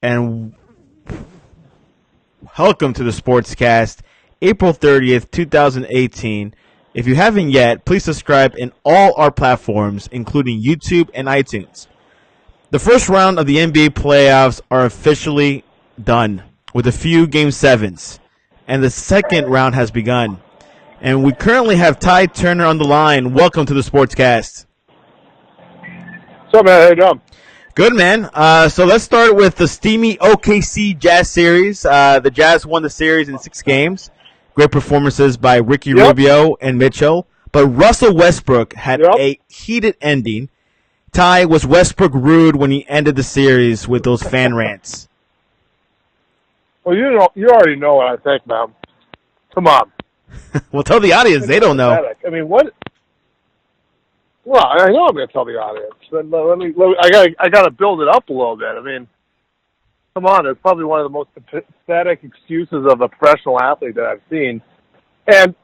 and welcome to the Sportscast, April 30th, 2018. If you haven't yet, please subscribe in all our platforms, including YouTube and iTunes. The first round of the NBA playoffs are officially done, with a few Game 7s, and the second round has begun. And we currently have Ty Turner on the line. Welcome to the Sportscast. What's up, man? How you doing? Good, man. So let's start with the steamy OKC Jazz series. The Jazz won the series in 6 games. Great performances by Ricky Rubio and Mitchell. But Russell Westbrook had a heated ending. Ty, was Westbrook rude when he ended the series with those fan rants? Well, you already know what I think, man. Come on. Well, tell the audience. They don't know. I mean, what? Well, I know I'm going to tell the audience. But I got to build it up a little bit. I mean, come on. It's probably one of the most pathetic excuses of a professional athlete that I've seen. And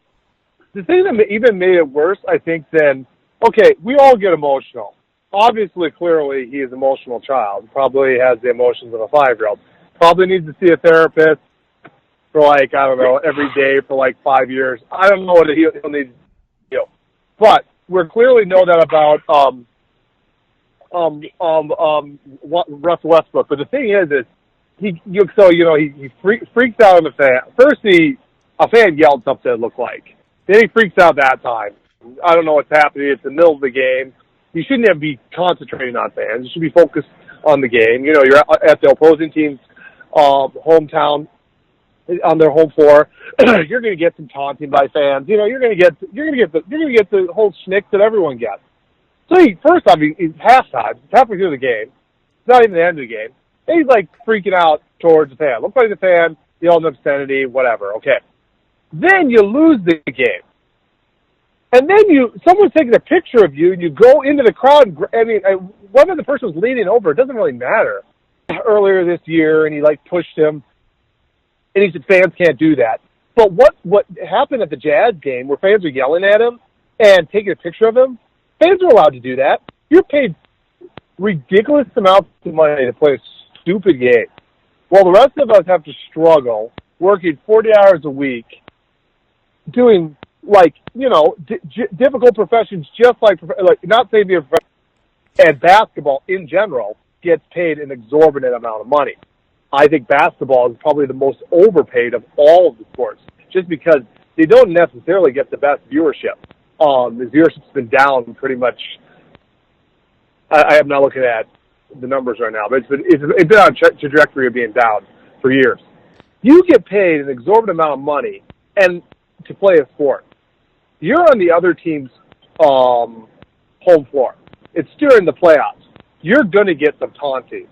the thing that even made it worse, I think, okay, we all get emotional. Obviously, clearly, he is an emotional child. Probably has the emotions of a 5-year-old. Probably needs to see a therapist for, every day for, 5 years. I don't know what he'll need to do. But we clearly know that about Russ Westbrook. But the thing is he freaks out on the fan. First, a fan yelled something it looked like. Then he freaks out that time. I don't know what's happening. It's the middle of the game. You shouldn't have to be concentrating on fans. You should be focused on the game. You know, you're at the opposing team's hometown, on their home floor. You're going to get some taunting by fans. You know, you're going to get the whole schnick that everyone gets. So first off, it's halftime. It's halfway through the game. It's not even the end of the game. And he's freaking out towards the fan. Looks like the fan, yelling obscenity, whatever. Okay. Then you lose the game. And then someone's taking a picture of you, and you go into the crowd. Whether the person was leaning over, it doesn't really matter. Earlier this year, and he pushed him, and he said fans can't do that. But what happened at the Jazz game, where fans are yelling at him and taking a picture of him? Fans are allowed to do that. You're paid ridiculous amounts of money to play a stupid game, while the rest of us have to struggle working 40 hours a week, doing difficult professions, just not saying being a professional, and basketball in general gets paid an exorbitant amount of money. I think basketball is probably the most overpaid of all of the sports, just because they don't necessarily get the best viewership. The viewership's been down pretty much. I am not looking at the numbers right now, but it's been on a trajectory of being down for years. You get paid an exorbitant amount of money and to play a sport. You're on the other team's home floor. It's during the playoffs. You're going to get some taunting.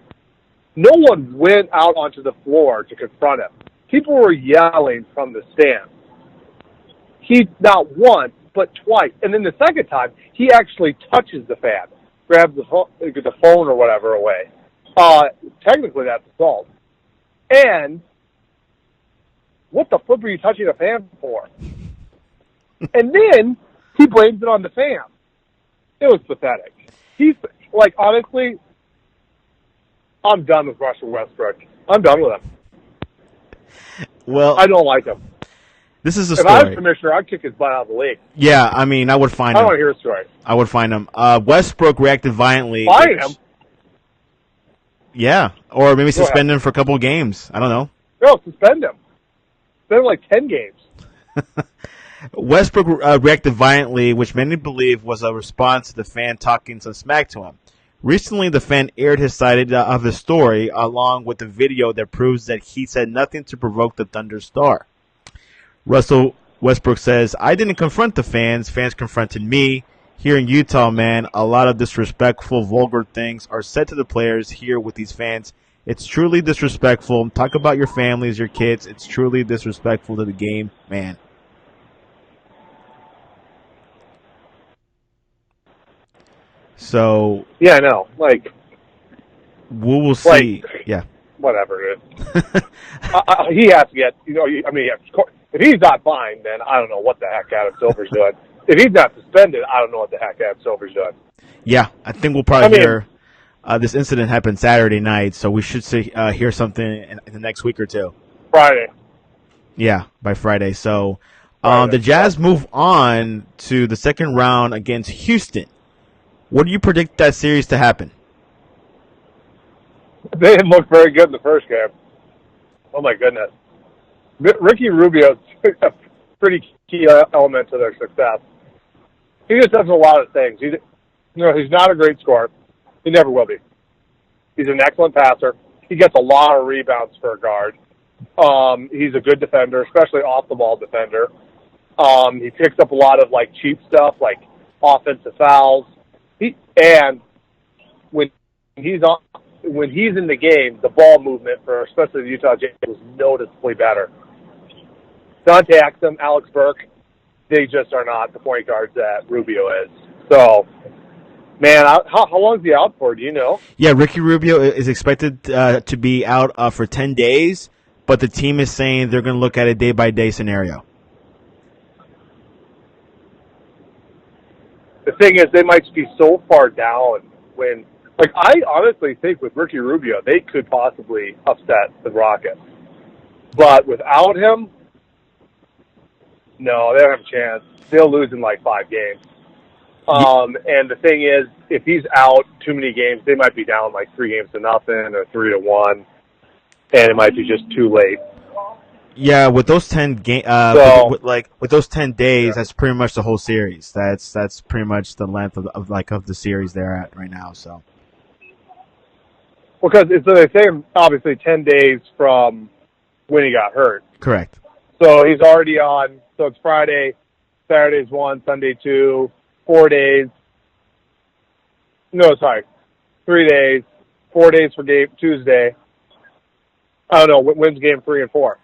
No one went out onto the floor to confront him. People were yelling from the stands. He not once, but twice. And then the second time, he actually touches the fan, grabs the phone or whatever away. Technically, that's assault. And what the flip are you touching a fan for? And then he blames it on the fan. It was pathetic. He's honestly, I'm done with Russell Westbrook. I'm done with him. Well, I don't like him. This is a story. If I was commissioner, I'd kick his butt out of the league. Yeah, I mean, I would find him. I don't want to hear a story. I would find him. Westbrook reacted violently. Fine him? Yeah, or maybe suspend him for a couple of games. I don't know. No, suspend him. Suspend him 10 games. Westbrook reacted violently, which many believe was a response to the fan talking some smack to him. Recently, the fan aired his side of the story, along with a video that proves that he said nothing to provoke the Thunder star. Russell Westbrook says, "I didn't confront the fans. Fans confronted me. Here in Utah, man, a lot of disrespectful, vulgar things are said to the players here with these fans. It's truly disrespectful. Talk about your families, your kids. It's truly disrespectful to the game, man." So yeah, I know. we will see. Yeah, whatever it is. He has to get. If he's not fined, then I don't know what the heck Adam Silver's doing. If he's not suspended, I don't know what the heck Adam Silver's doing. Yeah, I think we'll probably hear this incident happened Saturday night, so we should hear something in the next week or two. Friday. Yeah, by Friday. So the Jazz move on to the second round against Houston. What do you predict that series to happen? They didn't look very good in the first game. Oh, my goodness. Ricky Rubio's a pretty key element to their success. He just does a lot of things. He's not a great scorer. He never will be. He's an excellent passer. He gets a lot of rebounds for a guard. He's a good defender, especially off-the-ball defender. He picks up a lot of, cheap stuff, like offensive fouls. And when he's in the game, the ball movement for especially the Utah Jazz was noticeably better. Dante Exum, Alex Burke, they just are not the point guards that Rubio is. So, man, how long is he out for? Do you know? Yeah, Ricky Rubio is expected to be out for 10 days, but the team is saying they're going to look at a day-by-day scenario. The thing is, they might be so far down when, I honestly think with Ricky Rubio, they could possibly upset the Rockets. But without him, no, they don't have a chance. They'll lose in 5 games. And the thing is, if he's out too many games, they might be down 3-0 or 3-1, and it might be just too late. Yeah, with those 10 with those 10 days, that's pretty much the whole series. That's pretty much the length of the series they're at right now. So, because they say obviously 10 days from when he got hurt. Correct. So he's already on. So it's Friday, Saturday's 1, Sunday 2, 4 days. No, sorry, 3 days. 4 days for game Tuesday. I don't know. When's game 3 and 4?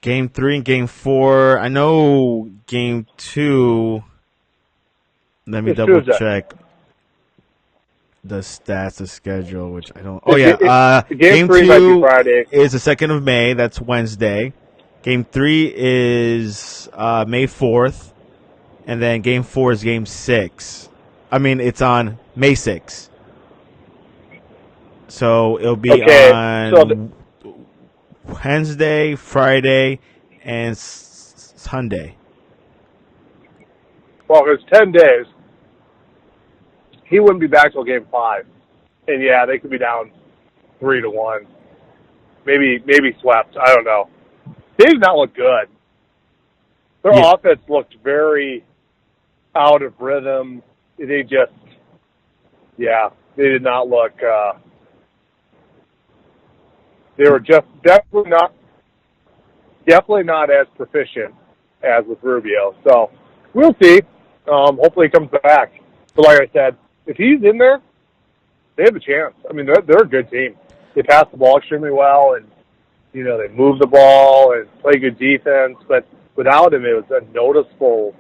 Game 3 and Game 4. I know Game 2. Let me double check the stats, the schedule, which I don't. Oh yeah, Game 3 2 might be Friday. Is the 2nd of May. That's Wednesday. Game 3 is May 4th, and then Game 4 is Game 6. I mean, it's on May 6th. So it'll be on Wednesday, Friday, and Sunday. Well, if it's 10 days, he wouldn't be back till Game 5. And, yeah, they could be down 3-1. Maybe swept. I don't know. They did not look good. Their offense looked very out of rhythm. They just, they did not look, they were just definitely not as proficient as with Rubio. So we'll see. Hopefully he comes back. But like I said, if he's in there, they have a chance. I mean, they're a good team. They pass the ball extremely well, and they move the ball and play good defense. But without him, it was a noticeable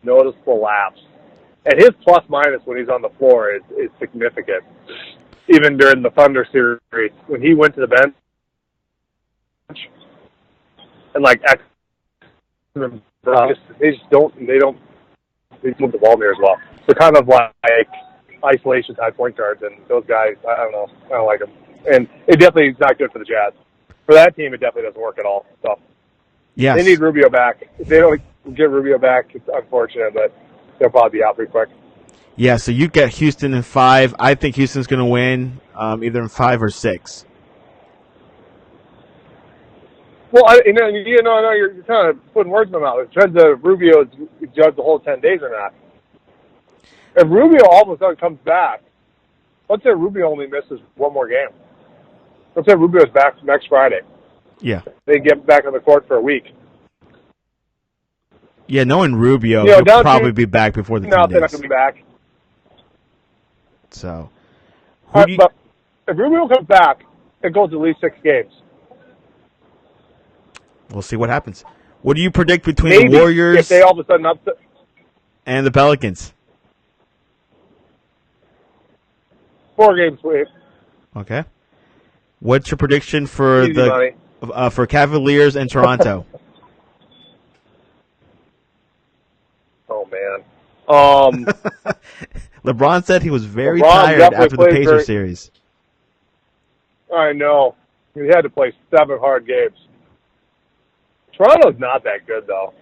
lapse. And his plus minus when he's on the floor is significant. Even during the Thunder series, when he went to the bench and they don't move the ball near as well. They're kind of like isolation type point guards, and those guys, I don't know, I don't like them. And it definitely is not good for the Jazz. For that team, it definitely doesn't work at all. So yes, they need Rubio back. If they don't get Rubio back, it's unfortunate, but they'll probably be out pretty quick. Yeah, so you get Houston in 5. I think Houston's going to win either in 5 or 6. Well, you're kind of putting words in my mouth. It depends if Rubio is judged the whole 10 days or not. If Rubio all of a sudden comes back, let's say Rubio only misses one more game. Let's say Rubio's back next Friday. Yeah. They get back on the court for a week. Yeah, knowing Rubio, he'll probably be back before the 10 days. They're not going to be back. So, but if Rubio comes back, it goes at least 6 games. We'll see what happens. What do you predict between the Warriors if they all of a sudden upset and the Pelicans? 4-game sweep. Okay. What's your prediction for Easy for Cavaliers and Toronto? Oh man. LeBron said he was very LeBron tired definitely after the played Pacers series. I know. He had to play 7 hard games. Toronto's not that good, though.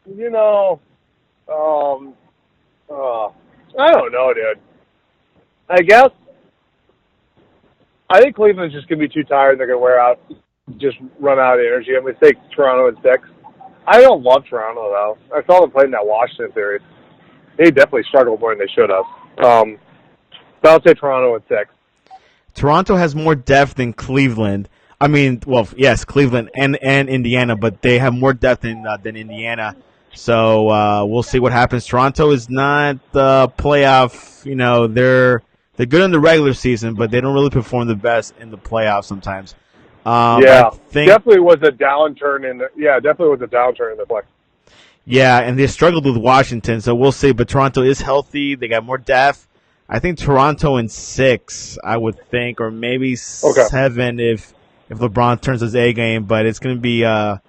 You know, I don't know, dude. I think Cleveland's just going to be too tired and they're going to just run out of energy. I'm going to take Toronto in 6. I don't love Toronto, though. I saw them play in that Washington series. They definitely struggled more than they should have. But I'll say Toronto in 6. Toronto has more depth than Cleveland. I mean, well, yes, Cleveland and Indiana, but they have more depth than Indiana. So we'll see what happens. Toronto is not the playoff. You know, they're good in the regular season, but they don't really perform the best in the playoffs sometimes. Definitely was a downturn in the play. Yeah, and they struggled with Washington, so we'll see. But Toronto is healthy. They got more depth. I think Toronto in 6, I would think, or maybe 7 if LeBron turns his A game. But it's going to be a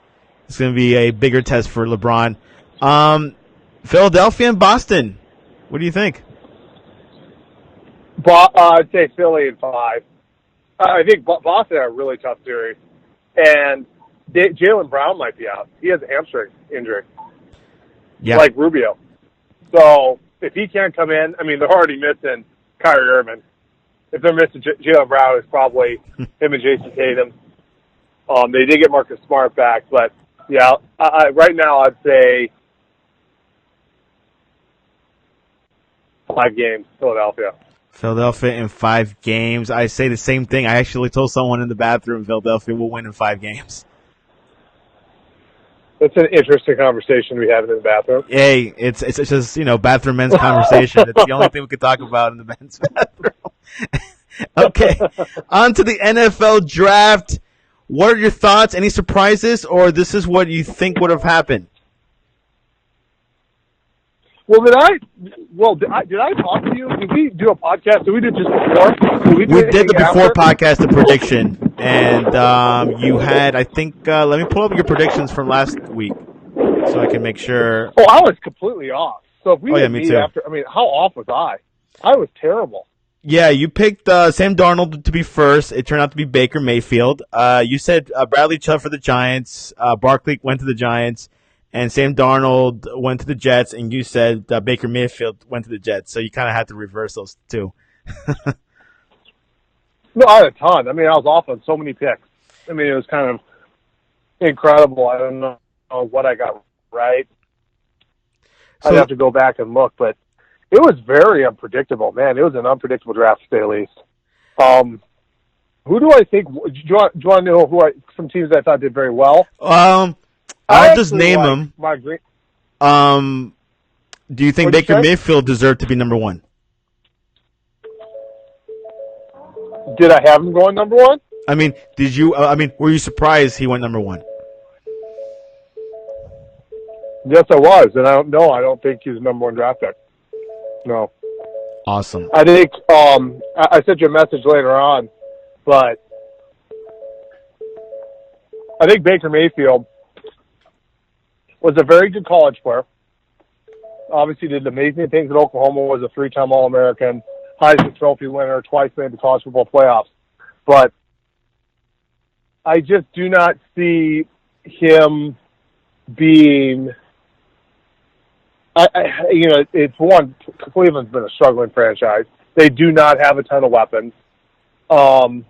bigger test for LeBron. Philadelphia and Boston. What do you think? I'd say Philly in 5. I think Boston had a really tough series, and Jaylen Brown might be out. He has a hamstring injury, like Rubio. So if he can't come in, I mean, they're already missing Kyrie Irving. If they're missing Jaylen Brown, it's probably him and Jason Tatum. They did get Marcus Smart back, but yeah, right now I'd say 5 games, Philadelphia. Philadelphia in 5 games. I say the same thing. I actually told someone in the bathroom Philadelphia will win in 5 games. That's an interesting conversation we have in the bathroom. Hey, it's just, bathroom men's conversation. It's the only thing we could talk about in the men's bathroom. Okay, on to the NFL draft. What are your thoughts? Any surprises, or this is what you think would have happened? Well, did I talk to you? Did we do a podcast? Did we do just before? We did the before podcast, the prediction, and you had, I think, let me pull up your predictions from last week so I can make sure. Oh, I was completely off. So if we me too. After, I mean, how off was I? I was terrible. Yeah, you picked Sam Darnold to be first. It turned out to be Baker Mayfield. You said Bradley Chubb for the Giants. Barkley went to the Giants. And Sam Darnold went to the Jets, and you said Baker Mayfield went to the Jets. So you kind of had to reverse those two. No, I had a ton. I mean, I was off on so many picks. I mean, it was kind of incredible. I don't know what I got right. I'd have to go back and look, but it was very unpredictable, man. It was an unpredictable draft, to say the least. Who do I think? Do you want to know some teams I thought did very well? I'll just name them. Do you think Baker Mayfield deserved to be number 1? Did I have him going number 1? I mean, did you? Were you surprised he went number 1? Yes, I was, and I don't think he's the number 1 draft pick. No. Awesome. I think I sent you a message later on, but I think Baker Mayfield was a very good college player. Obviously did amazing things at Oklahoma, was a 3-time All-American, Heisman Trophy winner, twice made the college football playoffs. But I just do not see him being it's one, Cleveland's been a struggling franchise. They do not have a ton of weapons. I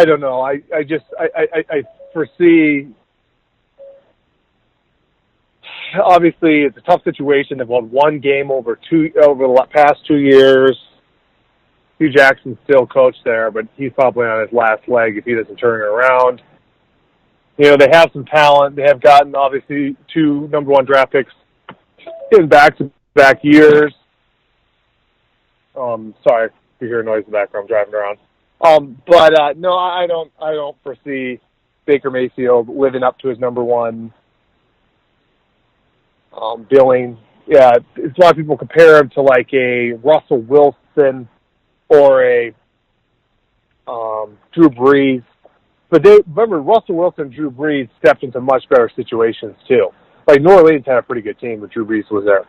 don't know. I foresee, obviously it's a tough situation. They've won 1 game over the past 2 years. Hugh Jackson's still coach there, but he's probably on his last leg if he doesn't turn it around. They have some talent. They have gotten, obviously, 2 number 1 draft picks in back-to-back years. Sorry if you hear noise in the background. I'm driving around. No, I don't foresee Baker Mayfield living up to his number 1 billing. Yeah, a lot of people compare him to like a Russell Wilson or a Drew Brees. But they remember Russell Wilson and Drew Brees stepped into much better situations too. Like New Orleans had a pretty good team when Drew Brees was there.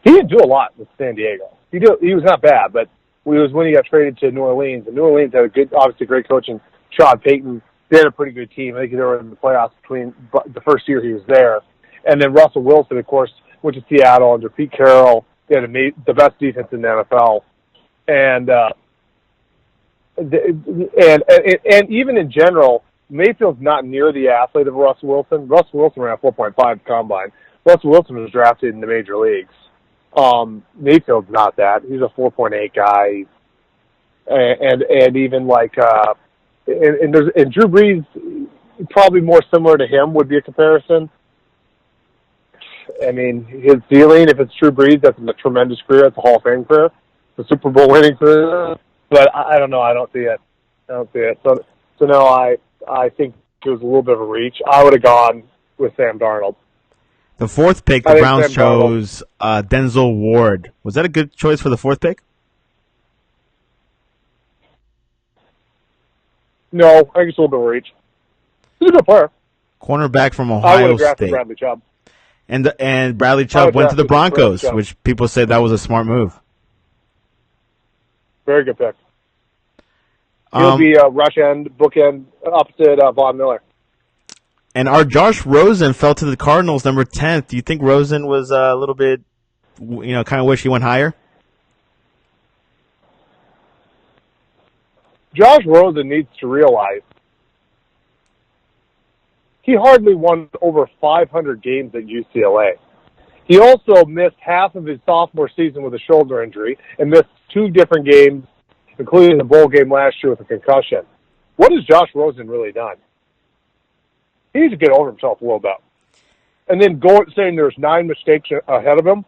He didn't do a lot with San Diego. He was not bad, but it was when he got traded to New Orleans. And New Orleans had a good, obviously great coach in Sean Payton. They had a pretty good team. I think they were in the playoffs between the first year he was there. And then Russell Wilson, of course, went to Seattle under Pete Carroll. They had the best defense in the NFL. And even in general, Mayfield's not near the athlete of Russell Wilson. Russell Wilson ran a 4.5 combine. Russell Wilson was drafted in the major leagues. Mayfield's not that. He's a 4.8 guy. And even like and Drew Brees, probably more similar to him would be a comparison. I mean, his ceiling, if it's Drew Brees, that's a tremendous career. It's a Hall of Fame career. It's a Super Bowl winning career. But I don't know. I don't see it. So no, I think it was a little bit of a reach. I would have gone with Sam Darnold. The fourth pick, the Browns chose Denzel Ward. Was that a good choice for the fourth pick? No, I think it's a little bit of a reach. He's a good player. Cornerback from I would Ohio have drafted State. Bradley Chubb. And Bradley Chubb went to the Broncos, which people said that was a smart move. Very good pick. He'll be a rush end, bookend, opposite Von Miller. And our Josh Rosen fell to the Cardinals, number 10th. Do you think Rosen was a little bit, kind of wish he went higher? Josh Rosen needs to realize he hardly won over 500 games at UCLA. He also missed half of his sophomore season with a shoulder injury and missed 2 different games, including the bowl game last year with a concussion. What has Josh Rosen really done? He needs to get over himself a little bit. And then saying there's 9 mistakes ahead of him,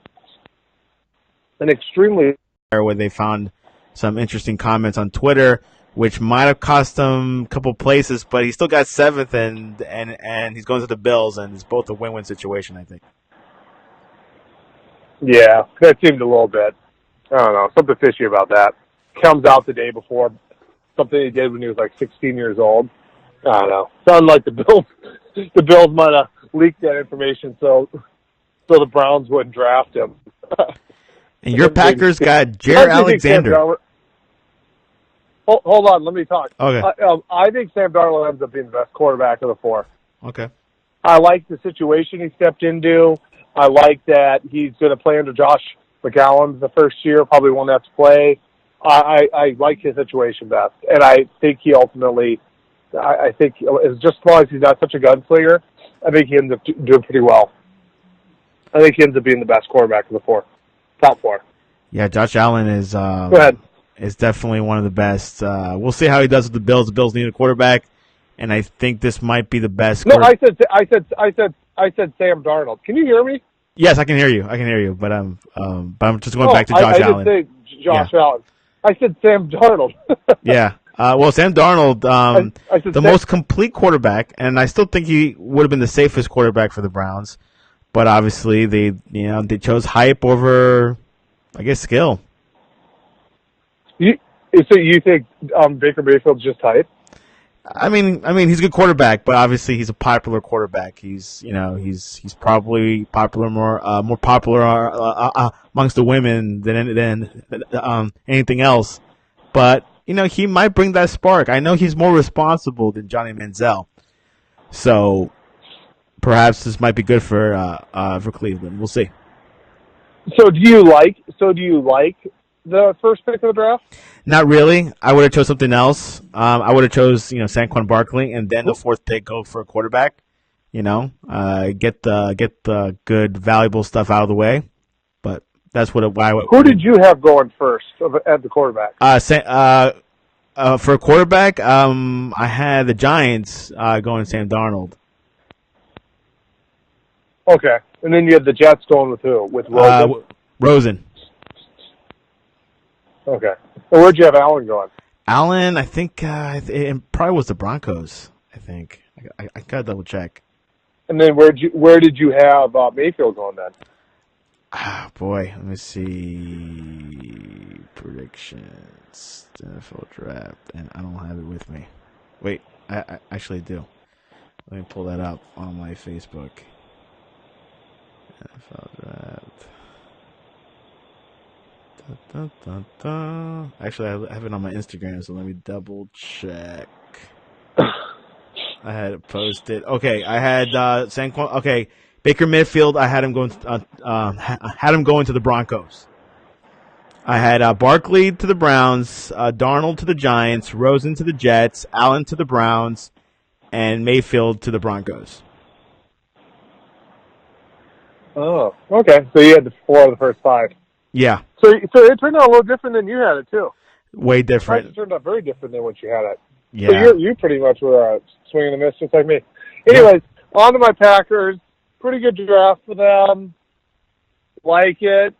an extremely... Where they found some interesting comments on Twitter, which might have cost him a couple places, but he still got 7th, and he's going to the Bills, and it's both a win-win situation, I think. Yeah, that seemed a little bit. I don't know, something fishy about that. Comes out the day before, something he did when he was like 16 years old. I don't know. Sounded like the Bills might have leaked that information so the Browns wouldn't draft him. And your Packers got Jared Alexander. Hold on, let me talk. Okay. I think Sam Darnold ends up being the best quarterback of the 4. Okay. I like the situation he stepped into. I like that he's going to play under Josh McCown the first year, probably won't have to play. I like his situation best. And I think he ultimately, I think it's just as long as he's not such a gunslinger, I think he ends up doing pretty well. I think he ends up being the best quarterback of the 4. Top 4. Yeah, Josh Allen is... Go ahead. Is definitely one of the best. We'll see how he does with the Bills. The Bills need a quarterback, and I think this might be the best. No, I said Sam Darnold. Can you hear me? Yes, I can hear you. But I'm just going back to Josh Allen. I didn't say Josh Allen. I said Sam Darnold. Yeah. Well, Sam Darnold, most complete quarterback, and I still think he would have been the safest quarterback for the Browns. But obviously, they chose hype over, I guess, skill. So you think Baker Mayfield's just hype? I mean, he's a good quarterback, but obviously he's a popular quarterback. He's probably popular, more popular amongst the women than anything else. But he might bring that spark. I know he's more responsible than Johnny Manziel, so perhaps this might be good for Cleveland. We'll see. So do you like the first pick of the draft? Not really. I would have chose something else. I would have chose Saquon Barkley, and then the 4th pick go for a quarterback. Get the good valuable stuff out of the way. But that's Who did you have going first at the quarterback? For a quarterback, I had the Giants going Sam Darnold. Okay, and then you had the Jets going with who? With Rosen. Rosen. Okay. Well, where'd you have Allen going? Allen, I think it probably was the Broncos. I think I gotta double check. And then where did you have Mayfield going then? Boy, let me see predictions NFL draft, and I don't have it with me. Wait, I actually do. Let me pull that up on my Facebook. NFL draft. Da, da, da. Actually, I have it on my Instagram, so let me double check. I had it posted. Okay, I had Saquon. Okay, Baker Mayfield. I had him going. Had him going to the Broncos. I had Barkley to the Browns, Darnold to the Giants, Rosen to the Jets, Allen to the Browns, and Mayfield to the Broncos. Oh, okay. So you had the 4 of the first 5. Yeah. So it turned out a little different than you had it too. Way different. It turned out very different than what you had it. Yeah. So you pretty much were swinging and miss just like me. Anyways, on to my Packers. Pretty good draft for them. Like it.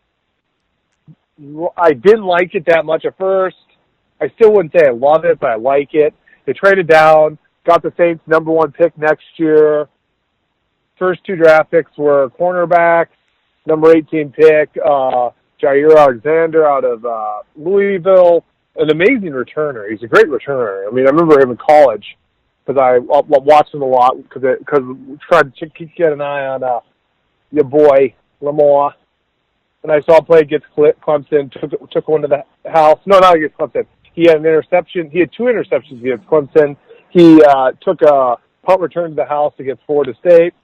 I didn't like it that much at first. I still wouldn't say I love it, but I like it. They traded down, got the Saints' number 1 pick next year. First 2 draft picks were cornerbacks. Number 18 pick, Jair Alexander out of Louisville. An amazing returner. He's a great returner. I mean, I remember him in college because I watched him a lot because tried to keep an eye on your boy, Lamar. And I saw him play against Clemson, took one to the house. No, not against Clemson. He had an interception. He had 2 interceptions against Clemson. He took a punt return to the house against Florida State.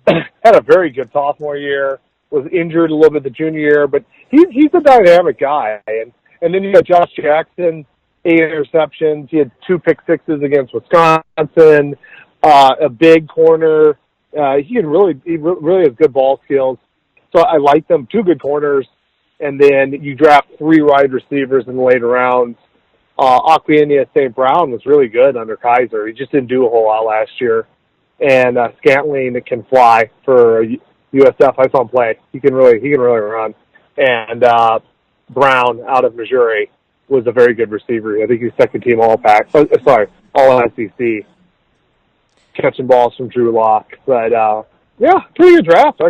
Had a very good sophomore year. Was injured a little bit the junior year, but he's a dynamic guy. And then you got Josh Jackson, 8 interceptions. He had 2 pick sixes against Wisconsin. A big corner. He really has good ball skills. So I like them. 2 good corners. And then you draft 3 wide receivers in the later rounds. Aquilini St. Brown was really good under Kaiser. He just didn't do a whole lot last year. And Scantling can fly for USF. I saw him play. He can really run. And Brown out of Missouri was a very good receiver. I think he's second team all SEC. Catching balls from Drew Lock. But yeah, pretty good draft.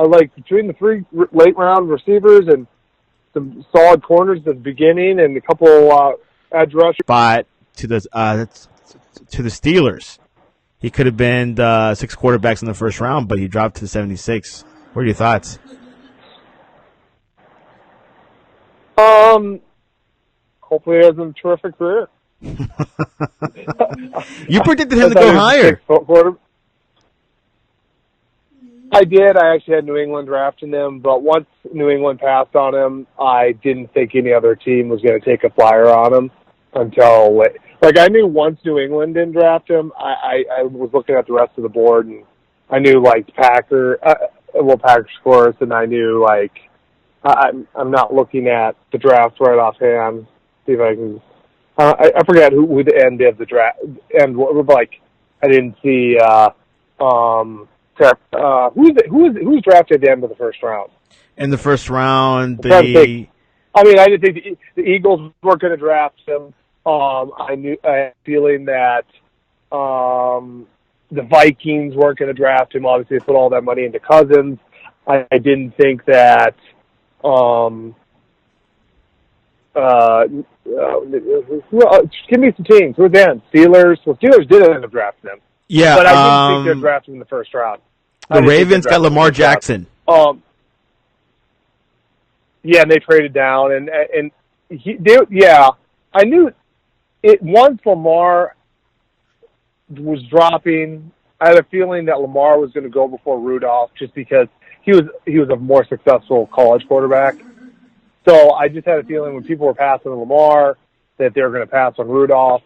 I like between the 3 late round receivers and some solid corners at the beginning and a couple edge rushers. But to the Steelers. He could have been 6 quarterbacks in the first round, but he dropped to 76. What are your thoughts? Hopefully he has a terrific career. You predicted him to go higher. I did. I actually had New England drafting him, but once New England passed on him, I didn't think any other team was going to take a flyer on him until I knew once New England didn't draft him, I was looking at the rest of the board, and I knew Packers, of course, and I knew I'm not looking at the draft right offhand. See if I can. I forget who the end of the draft and I didn't see who's drafted at the end of the first round. In the first round, I didn't think the Eagles weren't going to draft him. I had a feeling that the Vikings weren't going to draft him. Obviously, they put all that money into Cousins. I didn't think that. Give me some teams. Who's in? Steelers. Well, Steelers did end up drafting him. Yeah, but I didn't think they'd draft him in the first round. The Ravens got Lamar Jackson. Yeah, and they traded down, and I knew it once Lamar was dropping. I had a feeling that Lamar was going to go before Rudolph, just because he was a more successful college quarterback. So I just had a feeling when people were passing on Lamar that they were going to pass on Rudolph.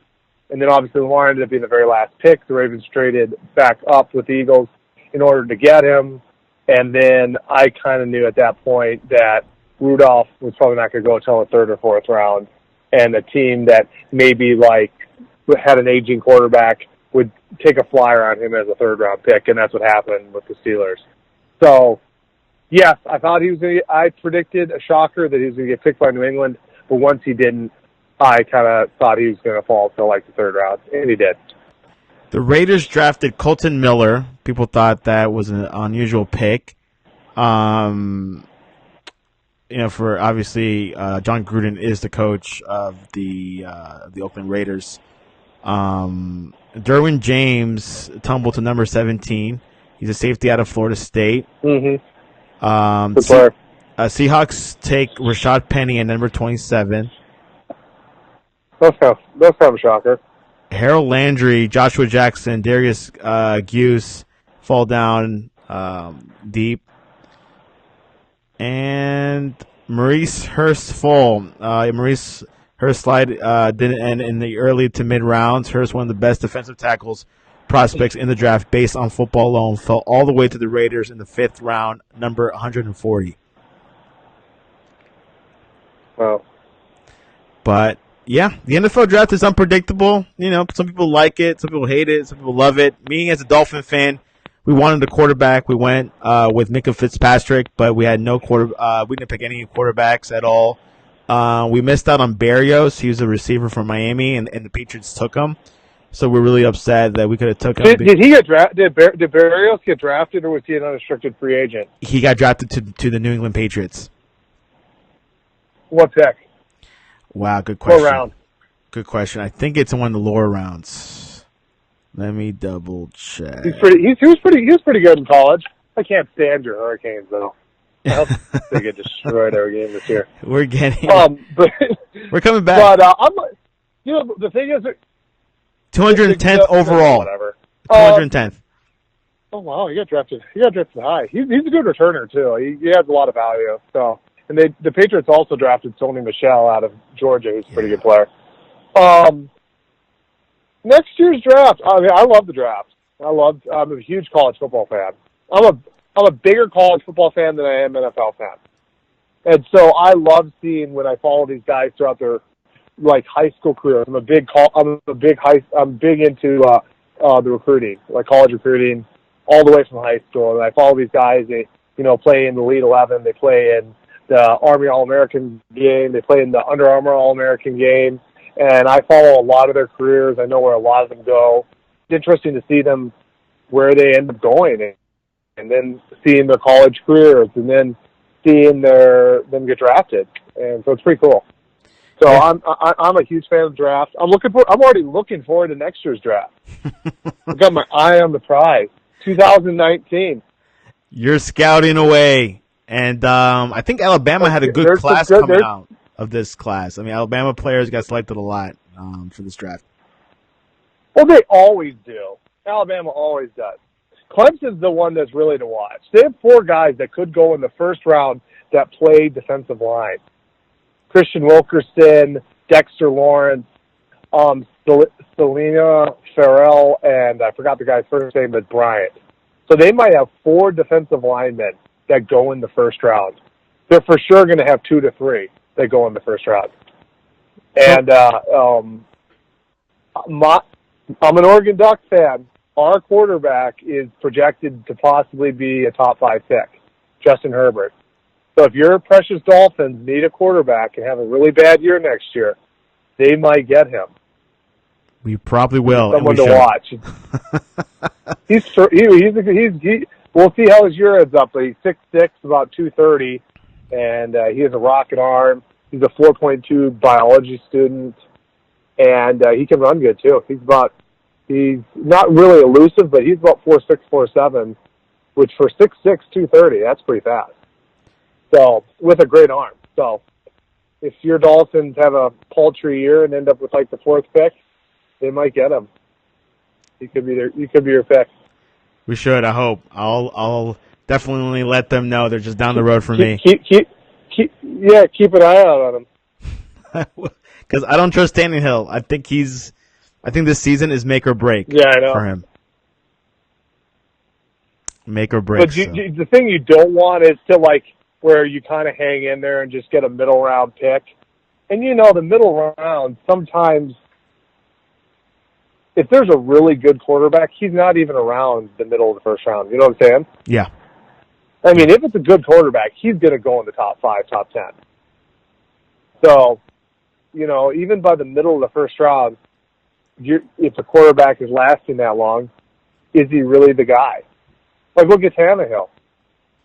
And then obviously Lamar ended up being the very last pick. The Ravens traded back up with the Eagles in order to get him. And then I kind of knew at that point that Rudolph was probably not going to go until the 3rd or 4th round. And a team that maybe had an aging quarterback would take a flyer on him as a 3rd-round pick, and that's what happened with the Steelers. So, yes, I thought I predicted a shocker that he was going to get picked by New England, but once he didn't, I kind of thought he was going to fall to the 3rd round, and he did. The Raiders drafted Colton Miller. People thought that was an unusual pick. For obviously John Gruden is the coach of the Oakland Raiders. Derwin James tumbled to number 17. He's a safety out of Florida State. Mm-hmm. Good player. Seahawks take Rashad Penny at number 27. That's kind of a shocker. Harold Landry, Joshua Jackson, Darius Guse fall down deep. And Maurice Hurst fall. Maurice Hurst slide didn't end in the early to mid rounds. Hurst, one of the best defensive tackles prospects in the draft based on football alone, fell all the way to the Raiders in the 5th round, number 140. Wow. But yeah, the NFL draft is unpredictable. You know, some people like it, some people hate it, some people love it. Me, as a Dolphin fan, we wanted a quarterback. We went with Minka Fitzpatrick, but we had no we didn't pick any quarterbacks at all. We missed out on Berrios. He was a receiver from Miami, and the Patriots took him. So we're really upset that we could have took him. Did he get drafted? Did Berrios get drafted, or was he an unrestricted free agent? He got drafted to the New England Patriots. What pick? Wow, good question. What round? Good question. I think it's in one of the lower rounds. Let me double check. He was pretty good in college. I can't stand your Hurricanes though. I hope they get destroyed every game this year. We're getting. But we're coming back. But the thing is, 210th overall. Whatever. 210th. Oh wow, he got drafted. He got drafted high. He's a good returner too. He has a lot of value. So, and the Patriots also drafted Sony Michel out of Georgia, who's a pretty good player. Next year's draft. I mean, I love the draft. I'm a huge college football fan. I'm a bigger college football fan than I am NFL fan. And so I love seeing when I follow these guys throughout their high school careers. I'm big into the recruiting, like college recruiting, all the way from high school. And I follow these guys. They play in the Elite 11. They play in the Army All-American game. They play in the Under Armour All-American game. And I follow a lot of their careers. I know where a lot of them go. It's interesting to see them where they end up going, and then seeing their college careers, and then seeing them get drafted. And so it's pretty cool. So yeah. I'm a huge fan of the draft. I'm already looking forward to next year's draft. I've got my eye on the prize. 2019. You're scouting away, and I think Alabama had a good class coming out of this class. I mean, Alabama players got selected a lot for this draft. Well, they always do. Alabama always does. Clemson's the one that's really to watch. They have 4 guys that could go in the first round that play defensive line. Christian Wilkerson, Dexter Lawrence, Selena Farrell, and I forgot the guy's first name, but Bryant. So they might have 4 defensive linemen that go in the first round. They're for sure going to have 2 to 3 that go in the first round. And I'm an Oregon Ducks fan. Our quarterback is projected to possibly be a top 5 pick, Justin Herbert. So if your precious Dolphins need a quarterback and have a really bad year next year, they might get him. We probably will. Someone to watch. We'll see how his year ends up. But he's 6'6", about 230, and he has a rocket arm. He's a 4.2 biology student, and he can run good too. He's not really elusive, but he's about 4'6", 4'7", which for 6'6", 230, that's pretty fast. So, with a great arm. So, if your Dolphins have a paltry year and end up with the 4th pick, they might get him. He could be your pick. We should. I hope. I'll definitely let them know they're just down the road from me. Keep an eye out on him. Because I don't trust Tannehill. I think this season is make or break. Yeah, I know. For him. Make or break. But the thing you don't want is to where you kind of hang in there and just get a middle round pick. And the middle round, sometimes if there's a really good quarterback, he's not even around the middle of the first round. You know what I'm saying? Yeah. I mean, if it's a good quarterback, he's going to go in the top 5, top 10. So, even by the middle of the first round, if the quarterback is lasting that long, is he really the guy? Look at Tannehill.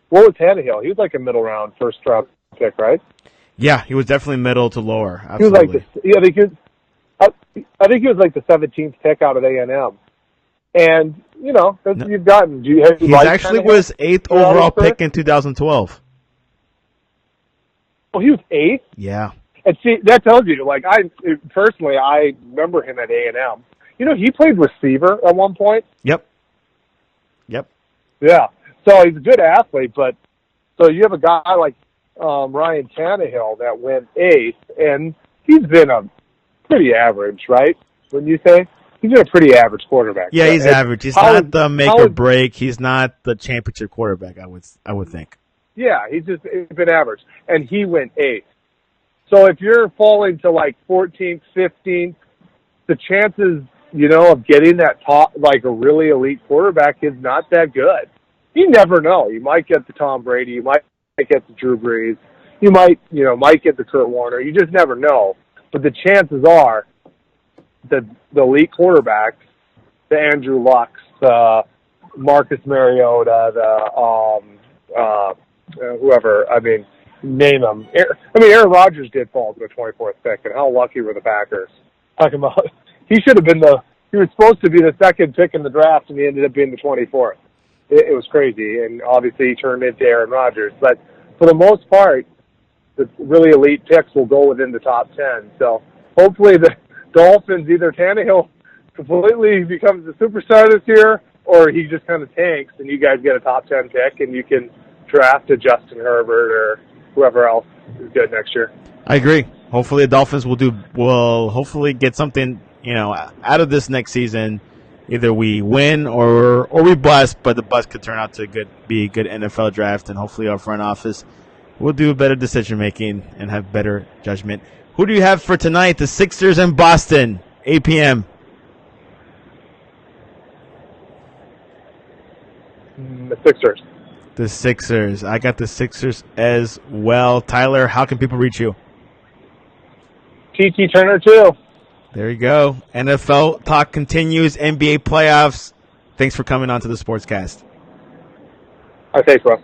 What was Tannehill? He was a middle round, first round pick, right? Yeah, he was definitely middle to lower. Absolutely. He I think he was like the 17th pick out of A&M. And, you know, that's what you've gotten. Have you He actually was 8th overall pick in 2012. Oh, he was 8th? Yeah. And see, that tells you, like, personally, I remember him at A&M. You know, he played receiver at one point. Yep. Yeah. So he's a good athlete, but so you have a guy like Ryan Tannehill that went 8th, and he's been a pretty average, right? Wouldn't you say? He's been a pretty average quarterback. Yeah, he's average. He's not the make or break. He's not the championship quarterback, I would think. Yeah, he's been average. And he went 8th. So if you're falling to like 14th, 15th, the chances, you know, of getting that top, like a really elite quarterback is not that good. You never know. You might get the Tom Brady. You might get the Drew Brees. You might get the Kurt Warner. You just never know. But the chances are that the elite quarterbacks, the Andrew Lucks, the Marcus Mariota, the whoever, I mean, name them. Aaron Rodgers did fall to the 24th pick, and how lucky were the Packers? Talking about, he was supposed to be the second pick in the draft, and he ended up being the 24th. It was crazy, and obviously he turned into Aaron Rodgers. But for the most part, the really elite picks will go within the top 10. So hopefully the Dolphins, either Tannehill completely becomes a superstar this year, or he just kind of tanks, and you guys get a top 10 pick, and you can draft a Justin Herbert or whoever else is good next year. I agree. Hopefully the Dolphins will hopefully get something, you know, out of this next season. Either we win or we bust, but the bust could turn out to be a good NFL draft, and hopefully our front office will do better decision making and have better judgment. Who do you have for tonight? The Sixers and Boston, 8 p.m. The Sixers. The Sixers. I got the Sixers as well. Tyler, how can people reach you? T.T. Turner, too. There you go. NFL talk continues. NBA playoffs. Thanks for coming on to the Sportscast. Thanks, Russ.